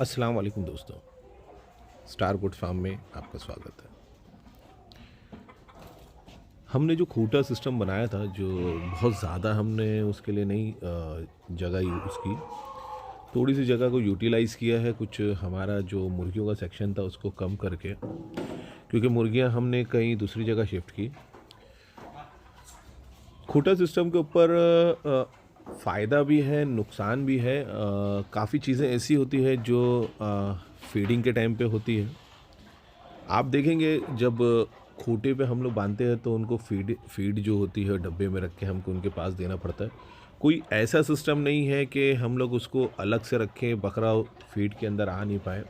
अस्सलाम वालेकुम दोस्तों, स्टार गुड फार्म में आपका स्वागत है। हमने जो खूंटा सिस्टम बनाया था, जो बहुत ज़्यादा हमने उसके लिए नहीं जगह यूज़ की, थोड़ी सी जगह को यूटिलाइज़ किया है। कुछ हमारा जो मुर्गियों का सेक्शन था उसको कम करके, क्योंकि मुर्गियां हमने कहीं दूसरी जगह शिफ्ट की। खूंटा सिस्टम के ऊपर फ़ायदा भी है, नुकसान भी है। काफ़ी चीज़ें ऐसी होती है जो फीडिंग के टाइम पे होती है। आप देखेंगे जब खूंटे पे हम लोग बांधते हैं तो उनको फीड फीड जो होती है डब्बे में रख के हमको उनके पास देना पड़ता है। कोई ऐसा सिस्टम नहीं है कि हम लोग उसको अलग से रखें, बकरा फीड के अंदर आ नहीं पाए।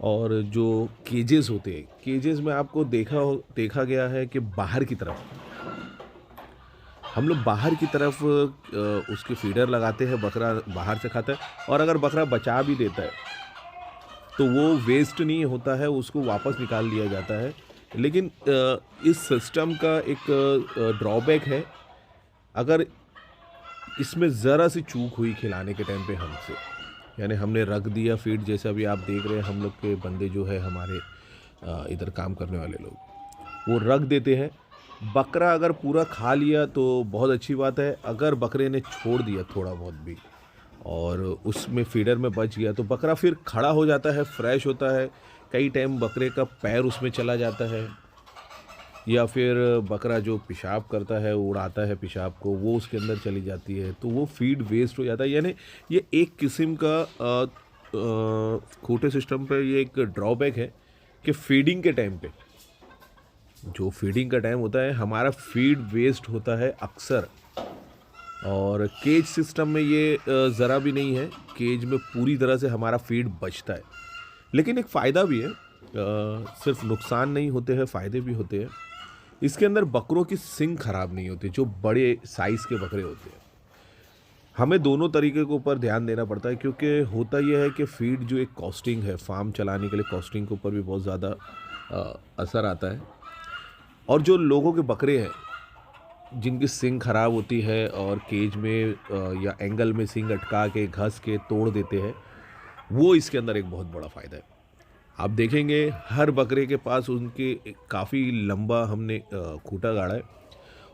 और जो केजेस होते हैं, केजेस में आपको देखा गया है कि बाहर की तरफ हम लोग बाहर की तरफ उसके फीडर लगाते हैं, बकरा बाहर से खाता है। और अगर बकरा बचा भी देता है तो वो वेस्ट नहीं होता है, उसको वापस निकाल लिया जाता है। लेकिन इस सिस्टम का एक ड्रॉबैक है। अगर इसमें ज़रा सी चूक हुई खिलाने के टाइम पे हमसे, यानी हमने रख दिया फीड, जैसे अभी आप देख रहे हैं हम लोग के बंदे जो है हमारे इधर काम करने वाले लोग वो रख देते हैं। बकरा अगर पूरा खा लिया तो बहुत अच्छी बात है। अगर बकरे ने छोड़ दिया थोड़ा बहुत भी और उसमें फीडर में बच गया तो बकरा फिर खड़ा हो जाता है, फ्रेश होता है। कई टाइम बकरे का पैर उसमें चला जाता है, या फिर बकरा जो पेशाब करता है, उड़ाता है पेशाब को, वो उसके अंदर चली जाती है, तो वो फीड वेस्ट हो जाता है। यानी ये एक किस्म का खूंटे सिस्टम पे ये एक ड्रॉबैक है कि फीडिंग के टाइम पे, जो फीडिंग का टाइम होता है, हमारा फीड वेस्ट होता है अक्सर। और केज सिस्टम में ये ज़रा भी नहीं है। केज में पूरी तरह से हमारा फीड बचता है। लेकिन एक फ़ायदा भी है, सिर्फ नुकसान नहीं होते हैं, फ़ायदे भी होते हैं। इसके अंदर बकरों की सिंग खराब नहीं होती, जो बड़े साइज़ के बकरे होते हैं। हमें दोनों तरीके के ऊपर ध्यान देना पड़ता है, क्योंकि होता यह है कि फीड जो एक कॉस्टिंग है, फार्म चलाने के लिए कॉस्टिंग के ऊपर भी बहुत ज़्यादा असर आता है। और जो लोगों के बकरे हैं जिनकी सींग खराब होती है और केज में या एंगल में सींग अटका के घस के तोड़ देते हैं, वो इसके अंदर एक बहुत बड़ा फ़ायदा है। आप देखेंगे हर बकरे के पास उनके काफ़ी लंबा हमने खूंटा गाड़ा है।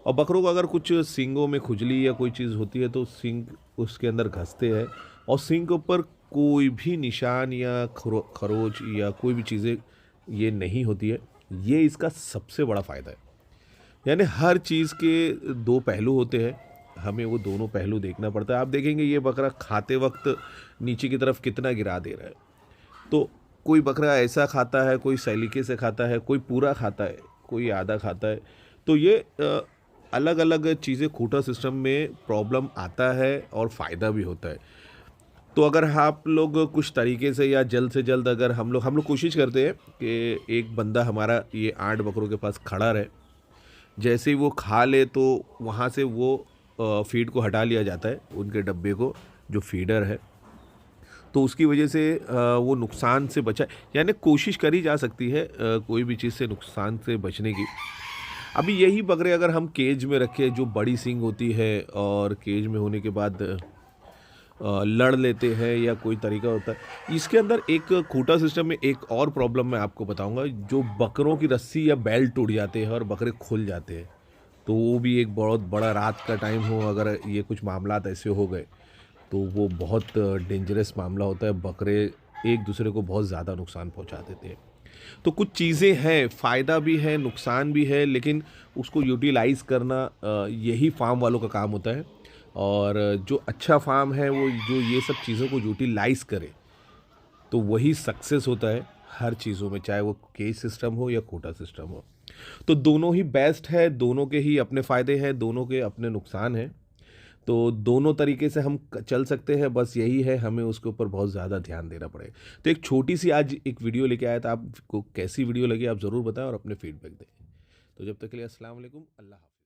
और बकरों को अगर कुछ सींगों में खुजली या कोई चीज़ होती है तो सींग उसके अंदर घसते हैं, और सींग के ऊपर कोई भी निशान या खरोच या कोई भी चीज़ें ये नहीं होती है। ये इसका सबसे बड़ा फ़ायदा है। यानी हर चीज़ के दो पहलू होते हैं, हमें वो दोनों पहलू देखना पड़ता है। आप देखेंगे ये बकरा खाते वक्त नीचे की तरफ कितना गिरा दे रहा है। तो कोई बकरा ऐसा खाता है, कोई सलीके से खाता है, कोई पूरा खाता है, कोई आधा खाता है। तो ये अलग अलग चीज़ें खूंटा सिस्टम में प्रॉब्लम आता है और फ़ायदा भी होता है। तो अगर आप लोग कुछ तरीके से या जल्द से जल्द, अगर हम लोग कोशिश करते हैं कि एक बंदा हमारा ये 8 बकरों के पास खड़ा रहे। जैसे ही वो खा ले तो वहाँ से वो फीड को हटा लिया जाता है, उनके डब्बे को, जो फीडर है। तो उसकी वजह से वो नुकसान से बचा। यानी कोशिश करी जा सकती है कोई भी चीज़ से नुकसान से बचने की। अभी यही बकरे अगर हम केज में रखें, जो बड़ी सींग होती है, और केज में होने के बाद लड़ लेते हैं या कोई तरीका होता है। इसके अंदर एक खूंटा सिस्टम में एक और प्रॉब्लम मैं आपको बताऊंगा, जो बकरों की रस्सी या बेल्ट टूट जाते हैं और बकरे खुल जाते हैं। तो वो भी एक बहुत बड़ा, रात का टाइम हो अगर ये कुछ मामलात ऐसे हो गए तो वो बहुत डेंजरस मामला होता है। बकरे एक दूसरे को बहुत ज़्यादा नुकसान पहुंचा देते हैं। तो कुछ चीज़ें हैं, फ़ायदा भी है, नुकसान भी है, लेकिन उसको यूटिलाइज़ करना यही फार्म वालों का काम होता है। और जो अच्छा फार्म है वो जो ये सब चीज़ों को यूटिलाइज़ करे तो वही सक्सेस होता है हर चीज़ों में, चाहे वो केज सिस्टम हो या कोटा सिस्टम हो। तो दोनों ही बेस्ट है, दोनों के ही अपने फ़ायदे हैं, दोनों के अपने नुकसान हैं। तो दोनों तरीके से हम चल सकते हैं, बस यही है हमें उसके ऊपर बहुत ज़्यादा ध्यान देना पड़ेगा। तो एक छोटी सी आज एक वीडियो लेके आया था, आपको कैसी वीडियो लगी आप ज़रूर बताएं और अपने फीडबैक दें। तो जब तक के लिए अस्सलाम वालेकुम, अल्लाह हाफ़िज़।